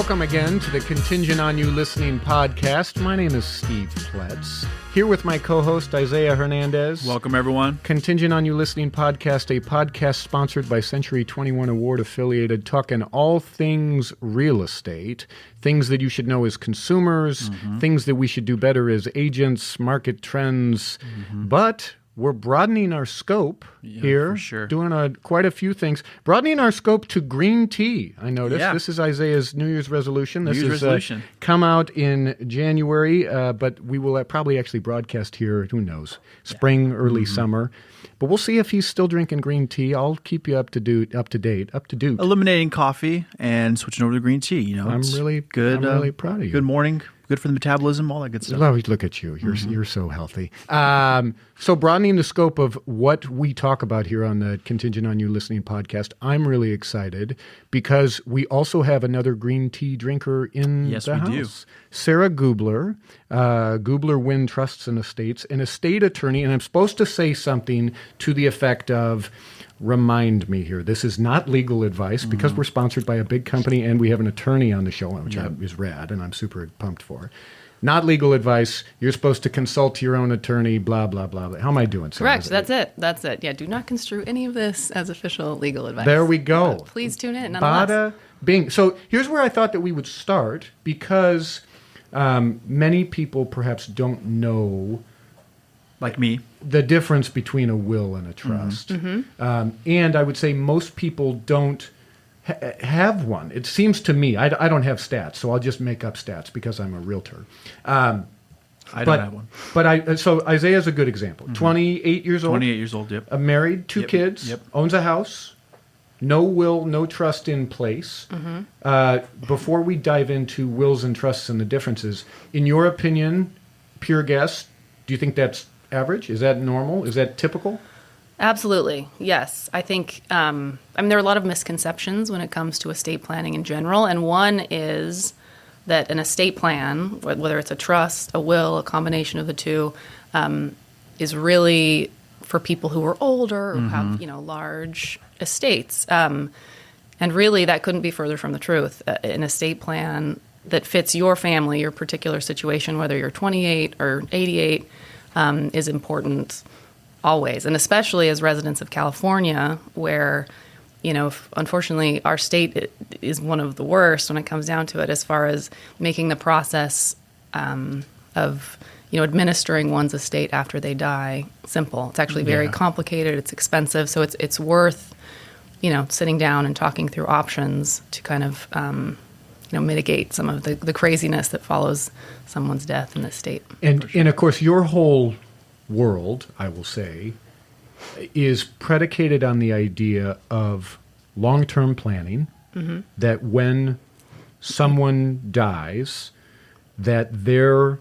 Welcome again to the Contingent On You Listening podcast. My name is Steve Pletz, here with my co-host Isaiah Hernandez. Welcome, everyone. Contingent On You Listening podcast, a podcast sponsored by Century 21 Award affiliated, talking all things real estate, things that you should know as consumers, things that we should do better as agents, market trends, but we're broadening our scope here, for sure. Doing quite a few things. Broadening our scope to green tea, I noticed. Yeah. This is Isaiah's New Year's resolution. This resolution. Come out in January, but we will probably actually broadcast here, who knows, spring, early summer. But we'll see if he's still drinking green tea. I'll keep you up to date. Eliminating coffee and switching over to green tea. You know, I'm really proud of you. Good morning. Good for the metabolism, all that good stuff. Look at you. You're so healthy. So broadening the scope of what we talk about here on the Contingent On You Listening podcast, I'm really excited because we also have another green tea drinker in the house. Do. Sarah Gubler, Gubler, Winn Trusts and Estates, an estate attorney. And I'm supposed to say something to the effect of, remind me here, this is not legal advice because we're sponsored by a big company and we have an attorney on the show, which is rad and I'm super pumped for. Not legal advice. You're supposed to consult your own attorney, blah, blah, blah. How am I doing? Sarah? Correct. That's it. Yeah, do not construe any of this as official legal advice. There we go. Please tune in nonetheless. Bada bing. So here's where I thought that we would start because many people perhaps don't know, like me, the difference between a will and a trust. And I would say most people don't have one. It seems to me, I don't have stats, so I'll just make up stats because I'm a realtor. I don't have one. But so Isaiah's a good example. 28 years old? 28 years old, yep. Married, two kids, owns a house, no will, no trust in place. Before we dive into wills and trusts and the differences, in your opinion, pure guess, do you think that's average? Is that normal? Is that typical? Absolutely. Yes. I think, there are a lot of misconceptions when it comes to estate planning in general. And one is that an estate plan, whether it's a trust, a will, a combination of the two, is really for people who are older or have, large estates. And really that couldn't be further from the truth. An estate plan that fits your family, your particular situation, whether you're 28 or 88, is important always, and especially as residents of California, where, unfortunately, our state is one of the worst when it comes down to it, as far as making the process of administering one's estate after they die simple. It's actually very complicated. It's expensive, so it's worth sitting down and talking through options to kind of mitigate some of the craziness that follows someone's death in this state. And of course, your whole world, I will say, is predicated on the idea of long-term planning, that when someone dies, that their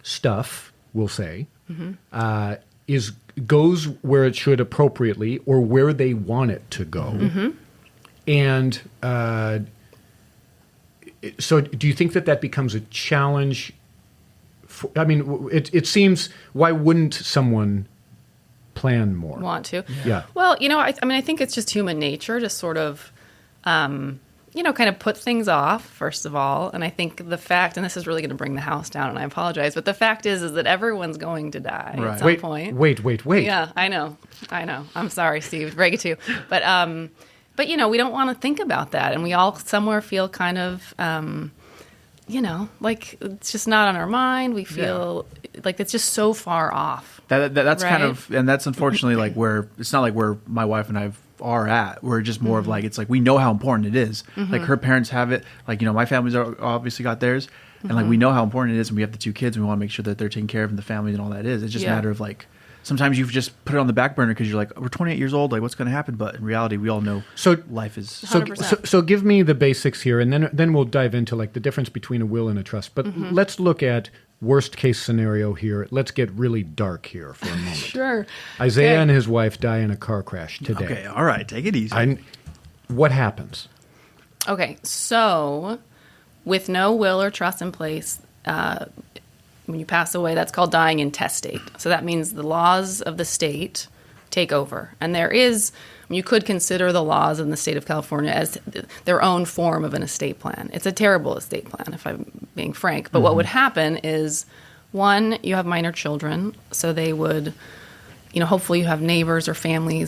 stuff, we'll say, goes where it should appropriately or where they want it to go. And so do you think that becomes a challenge? It seems, why wouldn't someone plan more? Want to? Yeah. Well, I think it's just human nature to sort of, kind of put things off, first of all. And I think the fact, and this is really going to bring the house down, and I apologize, but the fact is that everyone's going to die at some point. Wait. Yeah, I know. I'm sorry, Steve, to break it to you. But we don't want to think about that. And we all somewhere feel kind of, like it's just not on our mind. We feel like it's just so far off. That's right? kind of, and that's unfortunately like where, it's not like where my wife and I are at. We're just more of like, it's like we know how important it is. Like her parents have it. Like, my family's obviously got theirs. And like we know how important it is. And we have the two kids. And we want to make sure that they're taken care of and the family and all that is. It's just a matter of like, sometimes you just put it on the back burner because you're like, we're 28 years old, like what's going to happen? But in reality, we all know life is... So give me the basics here, and then we'll dive into like the difference between a will and a trust. But let's look at worst case scenario here. Let's get really dark here for a moment. Sure. Isaiah and his wife die in a car crash today. Okay, all right, take it easy. What happens? Okay, so with no will or trust in place, when you pass away, that's called dying intestate. So that means the laws of the state take over. And there is you could consider the laws in the state of California as their own form of an estate plan. It's a terrible estate plan, if I'm being frank. But what would happen is, one, you have minor children, so they would, hopefully you have neighbors or family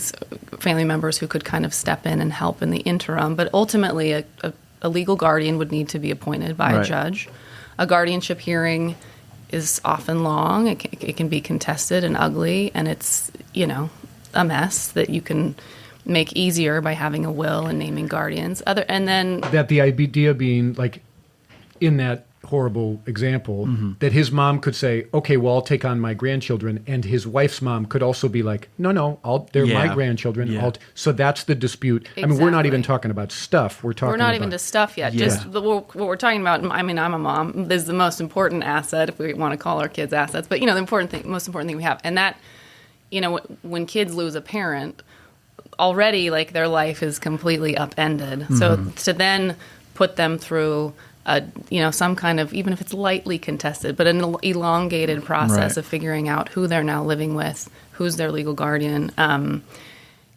members who could kind of step in and help in the interim. But ultimately, a legal guardian would need to be appointed by a judge. A guardianship hearing is often long. It can be contested and ugly, and it's, a mess that you can make easier by having a will and naming guardians. That the idea being, like, in that horrible example, that his mom could say, okay, well, I'll take on my grandchildren, and his wife's mom could also be like, no, they're my grandchildren. Yeah. So that's the dispute. Exactly. I mean, we're not even talking about stuff. We're not even to stuff yet. Yeah. Just what we're talking about. I mean, I'm a mom. This is the most important asset, if we want to call our kids assets. But the most important thing we have, and that, when kids lose a parent, already, like, their life is completely upended. So to then put them through some kind of, even if it's lightly contested, but an elongated process of figuring out who they're now living with, who's their legal guardian,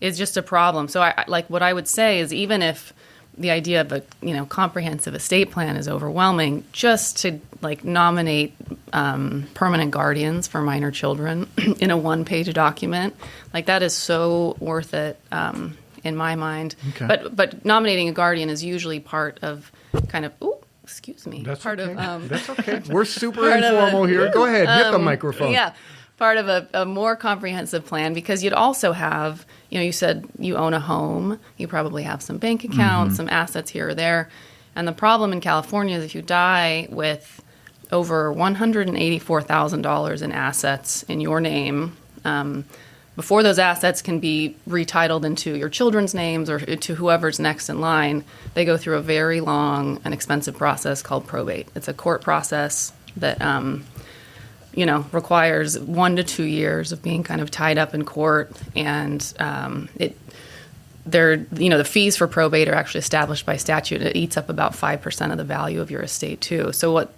is just a problem. So what I would say is, even if the idea of a comprehensive estate plan is overwhelming, just to nominate permanent guardians for minor children in a one-page document, that is so worth it in my mind. Okay. But nominating a guardian is usually part of kind of excuse me. That's part okay. of That's okay. We're super informal here. Go ahead, hit the microphone. Yeah, part of a more comprehensive plan, because you'd also have, you said you own a home, you probably have some bank accounts, some assets here or there, and the problem in California is if you die with over $184,000 in assets in your name, before those assets can be retitled into your children's names or to whoever's next in line, they go through a very long and expensive process called probate. It's a court process that, requires 1 to 2 years of being kind of tied up in court, and the fees for probate are actually established by statute. It eats up about 5% of the value of your estate too. So what,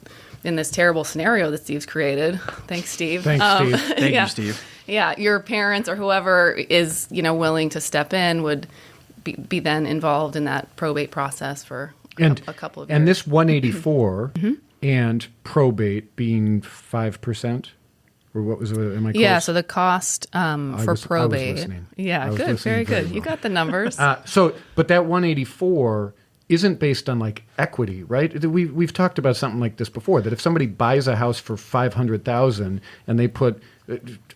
in this terrible scenario that Steve's created, thanks, Steve. Thanks, Steve. Thank you, Steve. Yeah, your parents or whoever is, willing to step in would be then involved in that probate process for a couple of years. And this 184 and probate being 5%, or what was it? Am I close? Yeah, so the cost for I was probate. listening. Yeah, I was good, listening very very good. well. You got the numbers. But that 184 isn't based on equity, right? We've talked about something like this before, that if somebody buys a house for $500,000 and they put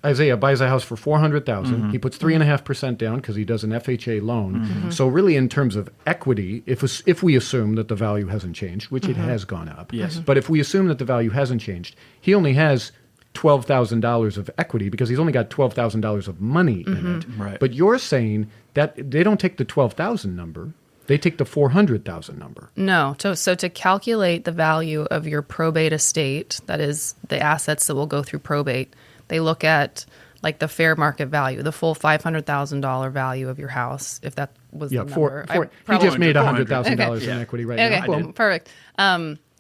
Isaiah buys a house for $400,000, he puts 3.5% down because he does an FHA loan. So really, in terms of equity, if we assume that the value hasn't changed, which it has gone up, yes. But if we assume that the value hasn't changed, he only has $12,000 of equity because he's only got $12,000 of money in it. Right. But you're saying that they don't take the 12,000 number. They take the 400,000 number. No. So to calculate the value of your probate estate, that is the assets that will go through probate, they look at the fair market value, the full $500,000 value of your house, if that was the number. He just made $100,000 Okay. in equity right Okay, now. cool, perfect.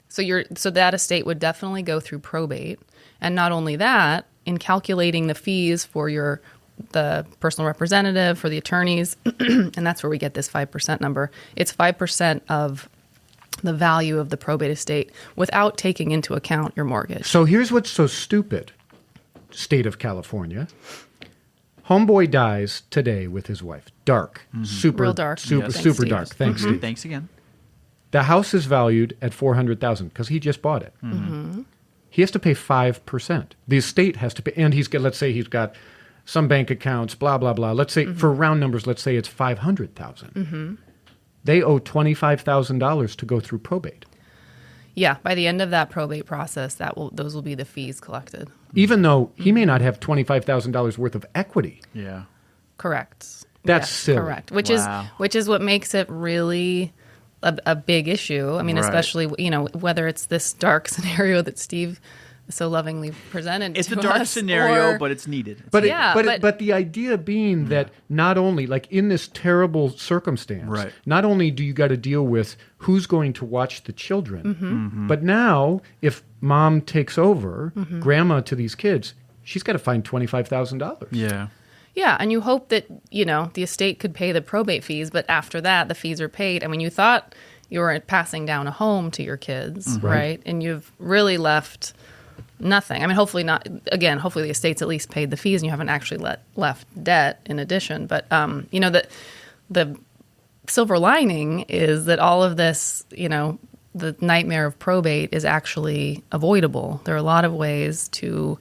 So that estate would definitely go through probate, and not only that, in calculating the fees for the personal representative, for the attorneys, and that's where we get this 5% number. It's 5% of the value of the probate estate without taking into account your mortgage. So here's what's so stupid, state of California. Homeboy dies today with his wife. Dark. Super Real dark. Super, Yes. super Thanks, dark. Steve. Thanks, Steve. Thanks again. The house is valued at $400,000 because he just bought it. He has to pay 5%. The estate has to pay, and let's say he's got some bank accounts, blah, blah, blah. Let's say, for round numbers, let's say it's $500,000. They owe $25,000 to go through probate. Yeah, by the end of that probate process, those will be the fees collected. Even though he may not have $25,000 worth of equity. Yeah. Correct. That's Yes, silly. correct. Which Wow. is what makes it really a big issue. I mean, Right. especially whether it's this dark scenario that Steve so lovingly presented. It's to a dark us, scenario, or- but it's needed. But Yeah, but the idea being that not only in this terrible circumstance, Right. not only do you got to deal with who's going to watch the children, but now if mom takes over, grandma to these kids, she's got to find $25,000. Yeah. Yeah, and you hope that, the estate could pay the probate fees, but after that, the fees are paid. I mean, you thought you were passing down a home to your kids, right? And you've really left nothing. I mean, hopefully not. Again, hopefully the estate's at least paid the fees and you haven't actually left debt in addition. But, the silver lining is that all of this, the nightmare of probate is actually avoidable. There are a lot of ways to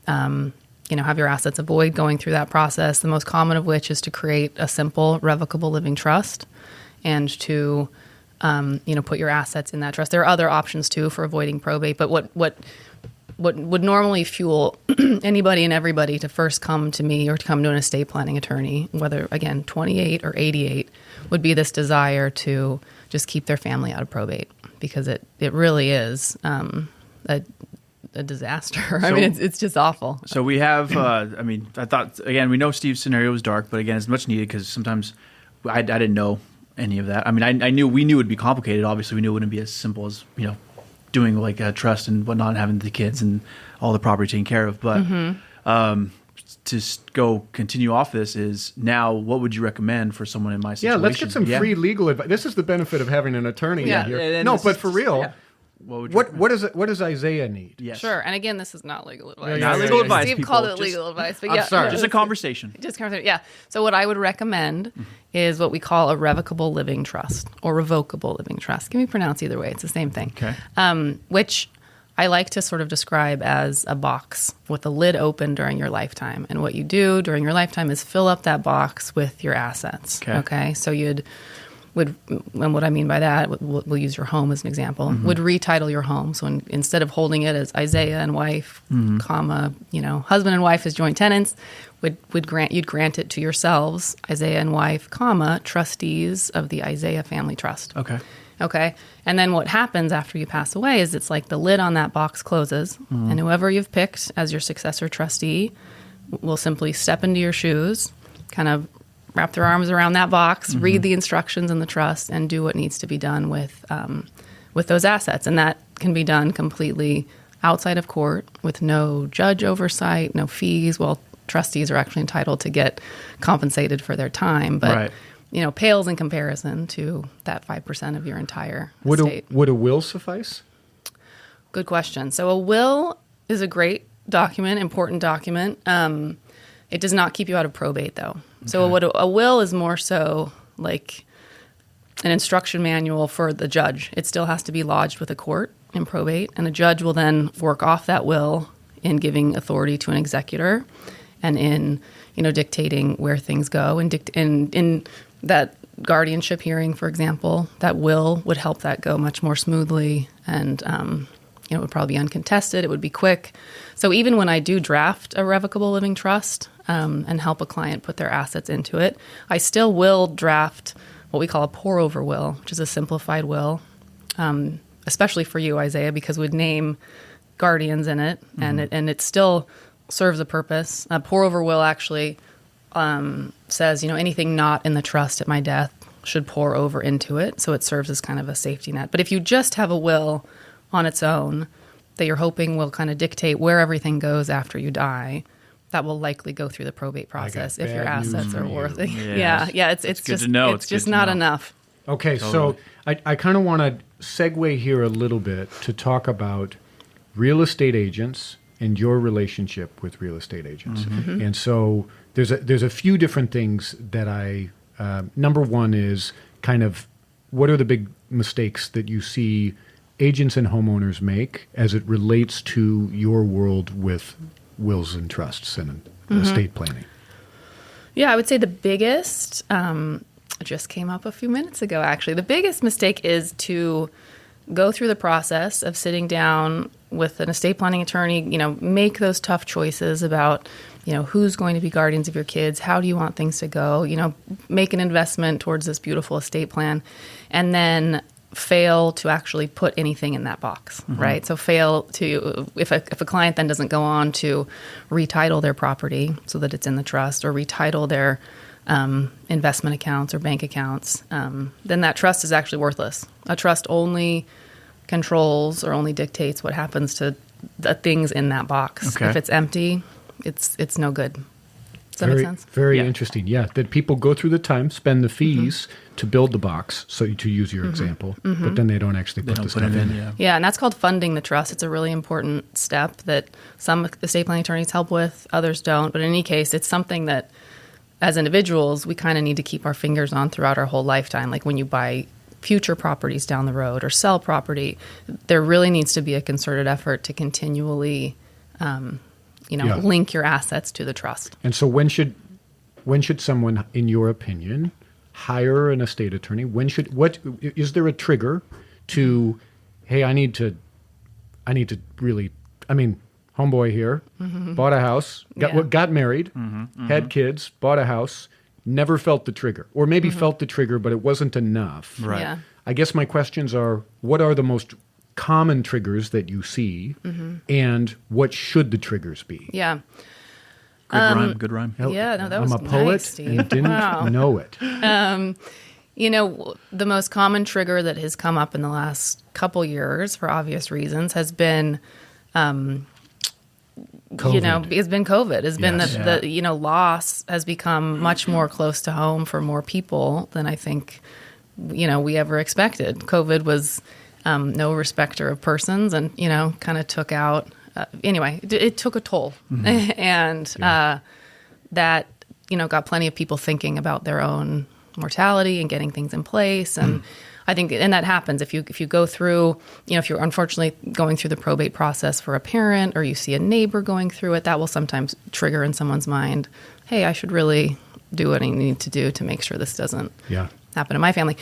have your assets avoid going through that process, the most common of which is to create a simple revocable living trust and to, put your assets in that trust. There are other options, too, for avoiding probate, but what would normally fuel anybody and everybody to first come to me or to come to an estate planning attorney, whether, again, 28 or 88, would be this desire to just keep their family out of probate because it really is a disaster. I mean, it's just awful. So we have, I thought, again, we know Steve's scenario was dark, but again, it's much needed because sometimes I didn't know any of that. I mean, we knew it would be complicated. Obviously, we knew it wouldn't be as simple as, doing like a trust and whatnot, and having the kids and all the property taken care of. But to continue off this is now, what would you recommend for someone in my situation? Yeah, let's get some free legal advice. This is the benefit of having an attorney in here. No, but for real. Yeah. What does Isaiah need? Yes. Sure, and again, this is not legal advice. Not legal advice. Steve people. called it legal advice, but I'm sorry. Just a conversation. Yeah. So what I would recommend is what we call a revocable living trust or revocable living trust. Can be pronounced either way. It's the same thing. Okay. Which I like to sort of describe as a box with the lid open during your lifetime. And what you do during your lifetime is fill up that box with your assets. Okay. So and what I mean by that, we'll use your home as an example, would retitle your home. So instead of holding it as Isaiah and wife, comma, husband and wife as joint tenants, you'd grant it to yourselves, Isaiah and wife, comma, trustees of the Isaiah Family Trust. Okay. And then what happens after you pass away is it's like the lid on that box closes, and whoever you've picked as your successor trustee will simply step into your shoes, kind of wrap their arms around that box, read the instructions in the trust, and do what needs to be done with those assets. And that can be done completely outside of court with no judge oversight, no fees. Well, trustees are actually entitled to get compensated for their time, but pales in comparison to that 5% of your entire estate. Would a will suffice? Good question. So a will is a great document, important document. It does not keep you out of probate, though. So a will is more so like an instruction manual for the judge. It still has to be lodged with a court in probate, and a judge will then work off that will in giving authority to an executor and in dictating where things go. And in that guardianship hearing, for example, that will would help that go much more smoothly, and it would probably be uncontested. It would be quick. So even when I do draft a revocable living trust and help a client put their assets into it, I still will draft what we call a pour-over will, which is a simplified will, especially for you, Isaiah, because we'd name guardians in it, and it still serves a purpose. A pour-over will actually says, anything not in the trust at my death should pour over into it, so it serves as kind of a safety net. But if you just have a will on its own that you're hoping will kind of dictate where everything goes after you die, that will likely go through the probate process if your assets are worth it. Yes. Yeah, it's good just to know. It's just not enough. Okay, totally. So I kind of want to segue here a little bit to talk about real estate agents and your relationship with real estate agents. And so there's a few different things that number one is kind of what are the big mistakes that you see agents and homeowners make as it relates to your world with wills and trusts and estate planning? Yeah, I would say the biggest, just came up a few minutes ago, actually. The biggest mistake is to go through the process of sitting down with an estate planning attorney, make those tough choices about, who's going to be guardians of your kids, how do you want things to go, make an investment towards this beautiful estate plan, and then fail to actually put anything in that box, right? So fail to, if a client then doesn't go on to retitle their property so that it's in the trust or retitle their investment accounts or bank accounts, then that trust is actually worthless. A trust only controls or only dictates what happens to the things in that box. Okay. If it's empty, it's no good. that make sense? Very Yeah. interesting. Yeah, that people go through the time, spend the fees to build the box, so to use your example, but then they don't actually put the Put stuff it in. in. Yeah. Yeah, and that's called funding the trust. It's a really important step that some estate planning attorneys help with, others don't. But in any case, it's something that as individuals, we kind of need to keep our fingers on throughout our whole lifetime. Like when you buy future properties down the road or sell property, there really needs to be a concerted effort to continually, link your assets to the trust. And so when should someone, in your opinion, hire an estate attorney? What is there a trigger to, hey, I need to really, homeboy here, bought a house, got married, had kids, bought a house, never felt the trigger, or maybe felt the trigger, but it wasn't enough. Right. Yeah. I guess my questions are, what are the most common triggers that you see, and what should the triggers be? Yeah. Good rhyme. Yeah, no, that was I'm a poet nice, Steve. and didn't Wow. know it. The most common trigger that has come up in the last couple years, for obvious reasons, has been, COVID. has been COVID. Has been Yes. the loss has become much more close to home for more people than I think, we ever expected. COVID was no respecter of persons, and kind of took out. It took a toll, and that got plenty of people thinking about their own mortality and getting things in place. And I think, and that happens if you go through, if you're unfortunately going through the probate process for a parent, or you see a neighbor going through it, that will sometimes trigger in someone's mind, hey, I should really do what I need to do to make sure this doesn't happen in my family.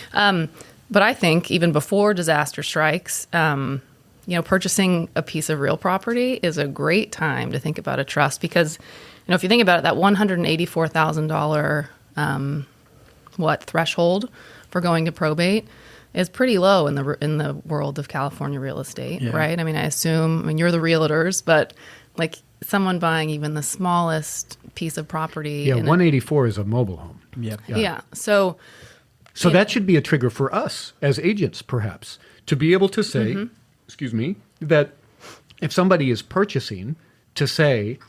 But I think even before disaster strikes, purchasing a piece of real property is a great time to think about a trust, because, if you think about it, that $184,000 threshold for going to probate is pretty low in the world of California real estate, right? I assume you're the realtors, but like someone buying even the smallest piece of property. Yeah, 184 is a mobile home. Yep. Yeah. So that should be a trigger for us as agents, perhaps, to be able to say, that if somebody is purchasing, to say,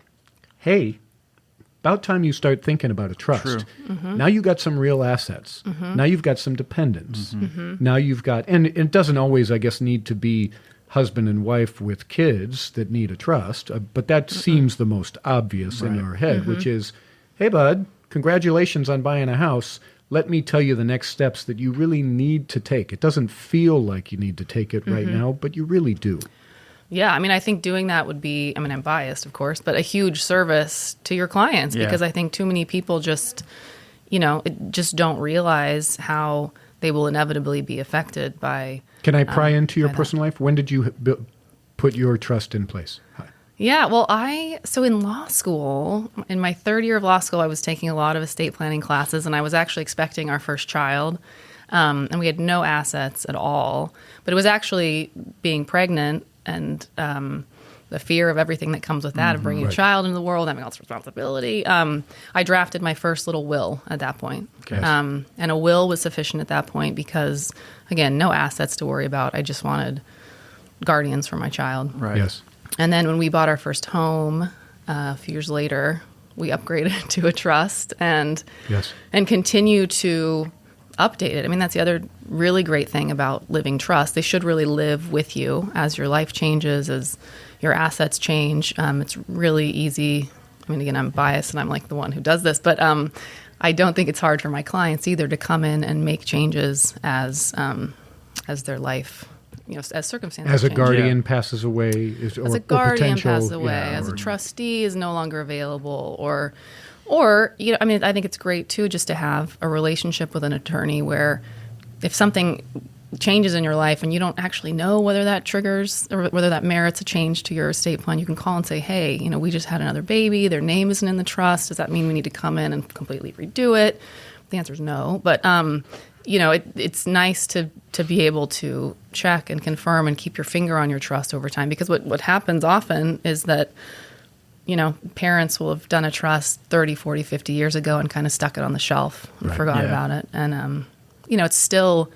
hey, about time you start thinking about a trust. True. Now you've got some real assets. Now you've got some dependents. Now you've got, and it doesn't always, I guess, need to be husband and wife with kids that need a trust, but that seems the most obvious in our head, which is, hey, bud, congratulations on buying a house. Let me tell you the next steps that you really need to take. It doesn't feel like you need to take it right now, but you really do. Yeah, I think doing that would be, I'm biased, of course, but a huge service to your clients, because I think too many people just don't realize how they will inevitably be affected by. Can I pry into your personal life? When did you put your trust in place? Yeah, well, so in law school, in my third year of law school, I was taking a lot of estate planning classes, and I was actually expecting our first child, and we had no assets at all. But it was actually being pregnant and the fear of everything that comes with that, of bringing a child into the world, having all this responsibility. I drafted my first little will at that point. Okay. And a will was sufficient at that point because, again, no assets to worry about. I just wanted guardians for my child. Right. Yes. And then when we bought our first home a few years later, we upgraded to a trust and continue to update it. That's the other really great thing about living trust. They should really live with you as your life changes, as your assets change. It's really easy. Again, I'm biased and I'm like the one who does this, but I don't think it's hard for my clients either to come in and make changes as their life, as circumstances As a change. guardian passes away, As a guardian passes away, as a trustee is no longer available, or I think it's great too just to have a relationship with an attorney where if something changes in your life and you don't actually know whether that triggers or whether that merits a change to your estate plan, you can call and say, hey, we just had another baby, their name isn't in the trust. Does that mean we need to come in and completely redo it? The answer is no. But, it's nice to be able to check and confirm and keep your finger on your trust over time, because what happens often is that, parents will have done a trust 30, 40, 50 years ago and kind of stuck it on the shelf and forgot about it. And, it's still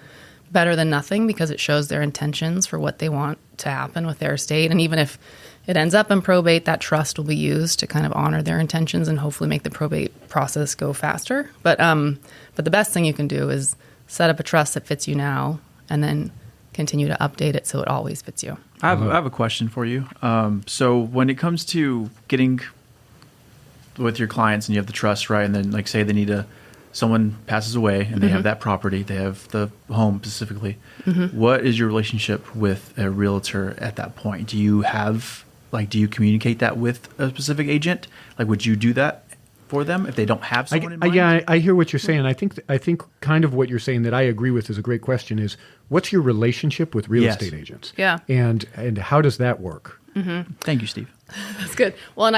better than nothing because it shows their intentions for what they want to happen with their estate. And even if it ends up in probate, that trust will be used to kind of honor their intentions and hopefully make the probate process go faster. But the best thing you can do is set up a trust that fits you now and then continue to update it so it always fits you. I have a question for you. So when it comes to getting with your clients and you have the trust, right? And then like say they need someone passes away and they have that property, they have the home specifically. What is your relationship with a realtor at that point? Do you communicate that with a specific agent? Like, would you do that for them if they don't have someone in mind? Yeah, I hear what you're saying. I think kind of what you're saying that I agree with is a great question is, what's your relationship with real estate agents? Yeah. And how does that work? Thank you, Steve. That's good. Well, and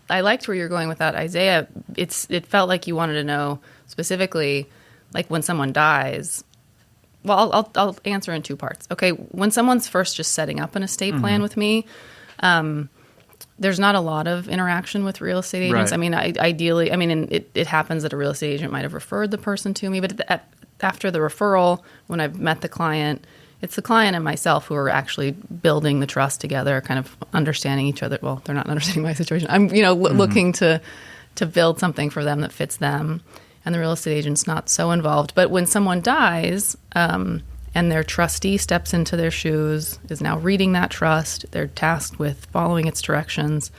I liked where you're going with that, Isaiah. It felt like you wanted to know specifically, like when someone dies. Well, I'll answer in two parts. Okay, when someone's first just setting up an estate plan with me, there's not a lot of interaction with real estate agents. Right. I mean, ideally, it happens that a real estate agent might have referred the person to me, but after the referral, when I've met the client, it's the client and myself who are actually building the trust together, kind of understanding each other. Well, they're not understanding my situation. I'm, looking to build something for them that fits them, and the real estate agent's not so involved. But when someone dies, and their trustee steps into their shoes, is now reading that trust, they're tasked with following its directions.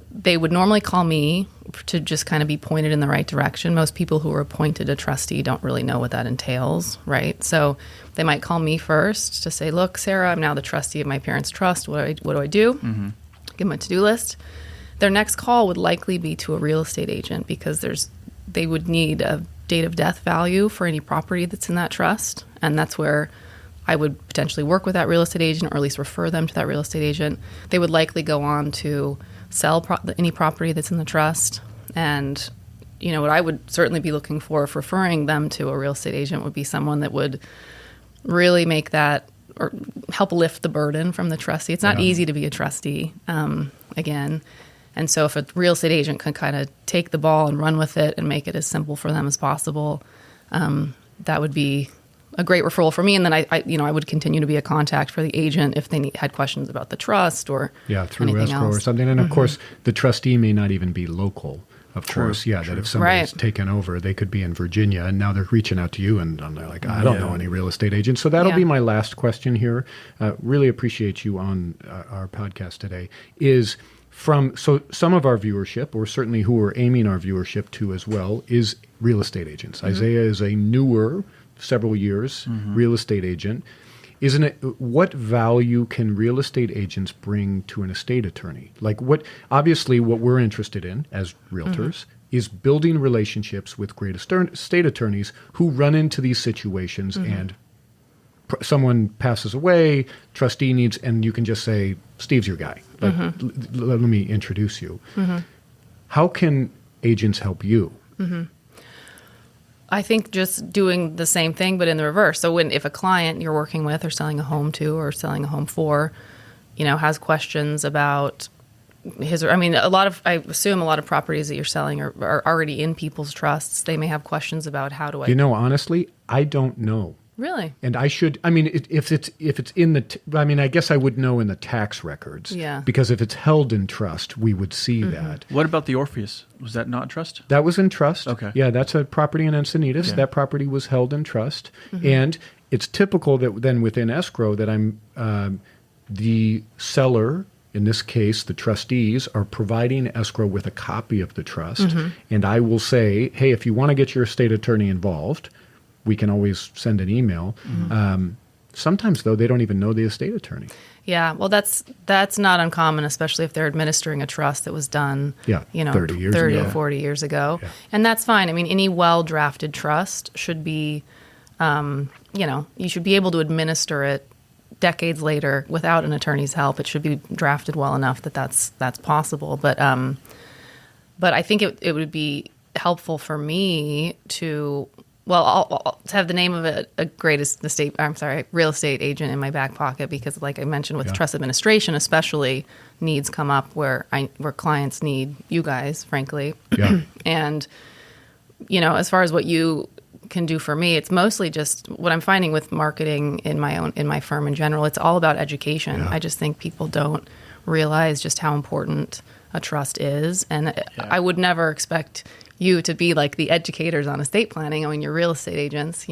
They would normally call me to just kind of be pointed in the right direction. Most people who are appointed a trustee don't really know what that entails, right? So they might call me first to say, look, Sarah, I'm now the trustee of my parents' trust. What do I do? Give them a to-do list. Their next call would likely be to a real estate agent because they would need a date of death value for any property that's in that trust. And that's where I would potentially work with that real estate agent, or at least refer them to that real estate agent. They would likely go on to sell any property that's in the trust. And, what I would certainly be looking for if referring them to a real estate agent would be someone that would really make that or help lift the burden from the trustee. It's not easy to be a trustee, again. And so if a real estate agent can kind of take the ball and run with it and make it as simple for them as possible, that would be a great referral for me. And then I would continue to be a contact for the agent if they had questions about the trust or through escrow or something. And of course, the trustee may not even be local. Of course, that if somebody's taken over, they could be in Virginia, and now they're reaching out to you, and they're like, I don't know any real estate agents. So that'll be my last question here. Really appreciate you on our podcast today. So some of our viewership, or certainly who we're aiming our viewership to as well, is real estate agents. Isaiah is a newer, several years, real estate agent. Isn't it? What value can real estate agents bring to an estate attorney? Like obviously what we're interested in as realtors is building relationships with great estate attorneys who run into these situations and someone passes away, trustee needs, and you can just say, Steve's your guy. Let me introduce you. How can agents help you? I think just doing the same thing, but in the reverse. So if a client you're working with or selling a home to or selling a home for, has questions about I assume a lot of properties that you're selling are already in people's trusts. They may have questions about how do I... honestly, I don't know. Really? And I should, if it's in I guess I would know in the tax records. Yeah. Because if it's held in trust, we would see that. What about the Orpheus? Was that not trust? That was in trust. Okay. Yeah, that's a property in Encinitas. Yeah. That property was held in trust. And it's typical that then within escrow that I'm the seller, in this case, the trustees, are providing escrow with a copy of the trust. And I will say, hey, if you want to get your estate attorney involved, we can always send an email. Sometimes, though, they don't even know the estate attorney. Yeah, well, that's not uncommon, especially if they're administering a trust that was done, 30 or 40 years ago. Yeah. And that's fine. Any well-drafted trust should be, you should be able to administer it decades later without an attorney's help. It should be drafted well enough that that's possible. But I think it would be helpful for me to... Well, I'll have the name of a real estate agent in my back pocket because, like I mentioned, with trust administration, especially, needs come up where clients need you guys, frankly. Yeah. And, as far as what you can do for me. It's mostly just what I'm finding with marketing in my firm in general. It's all about education. Yeah. I just think people don't realize just how important a trust is, and I would never expect you to be like the educators on estate planning. I mean, you're real estate agents,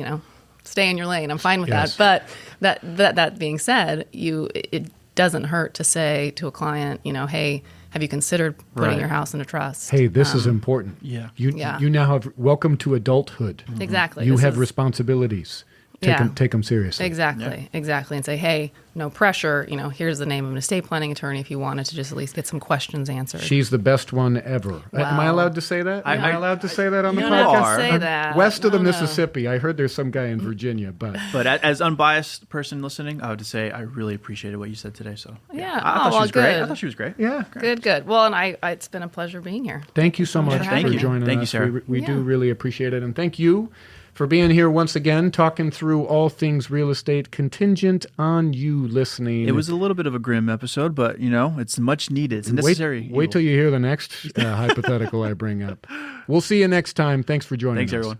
stay in your lane. I'm fine with Yes. that. But that being said, it doesn't hurt to say to a client, hey, have you considered putting your house in a trust? Hey, this is important. Yeah. You now have welcome to adulthood. Exactly. You This have is- responsibilities. Yeah. Take them seriously. Exactly. And say, hey, no pressure. Here's the name of an estate planning attorney if you wanted to just at least get some questions answered. She's the best one ever. Am I allowed to say that? Am I allowed to say that on the You podcast? don't have to say that. West of the No. Mississippi. I heard there's some guy in Virginia, but As unbiased person listening, I would just say I really appreciated what you said today. So Yeah. I thought she was great. I thought she was great. yeah. Good. Well, and it's been a pleasure being here. Thank you so much for for having me. joining Thank you, us. Sarah. We do Yeah. really appreciate it. And thank you for being here once again, talking through all things real estate, contingent on you listening. It was a little bit of a grim episode, but it's much needed. It's a necessary. Wait till you hear the next hypothetical I bring up. We'll see you next time. Thanks for joining us. Thanks, everyone.